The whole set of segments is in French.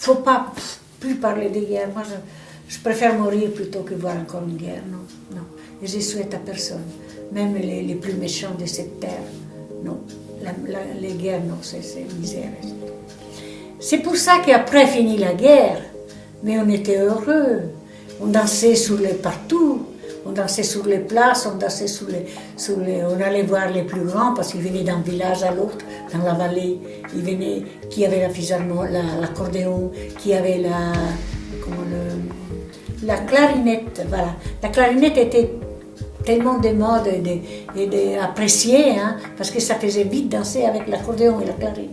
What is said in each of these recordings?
faut pas plus parler de guerre. Moi, je préfère mourir plutôt que voir encore une guerre. Non, non. Et je souhaite à personne, même les plus méchants de cette terre. Non, les guerres, non, c'est misère. C'est pour ça qu'après fini la guerre, mais on était heureux. On dansait partout. On dansait sur les places, on dansait on allait voir les plus grands parce qu'ils venaient d'un village à l'autre, dans la vallée. Ils venaient, qui avait l'accordéon, qui avait la clarinette, voilà. La clarinette était tellement de mode et appréciée, hein, parce que ça faisait vite danser avec l'accordéon et la clarinette.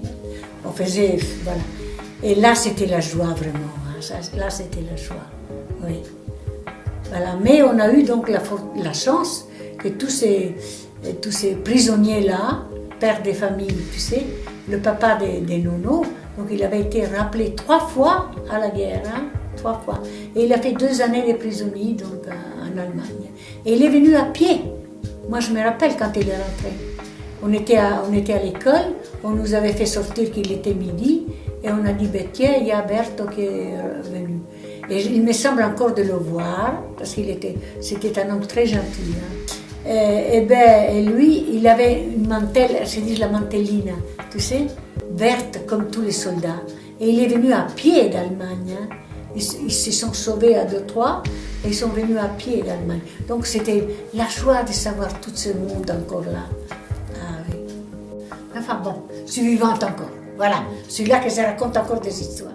On faisait, voilà. Et là, c'était la joie vraiment, hein. Là, c'était la joie, oui. Voilà. Mais on a eu donc la chance que tous ces prisonniers-là, pères des familles, tu sais, le papa des nonos, donc il avait été rappelé 3 fois à la guerre, hein, 3 fois. Et il a fait 2 années de prisonnier donc, en Allemagne. Et il est venu à pied. Moi, je me rappelle quand il est rentré. On était à l'école, on nous avait fait sortir qu'il était midi, et on a dit, ben, tiens, il y a Berto qui est venu. Et il me semble encore de le voir, parce c'était un homme très gentil. Hein. Et lui, il avait une mantelle, se dit la mantellina, tu sais, verte comme tous les soldats. Et il est venu à pied d'Allemagne. Hein. Ils se sont sauvés à 2-3 et ils sont venus à pied d'Allemagne. Donc c'était la joie de savoir tout ce monde encore là. Ah oui. Enfin bon, je suis vivante encore. Voilà, celui-là que je raconte encore des histoires.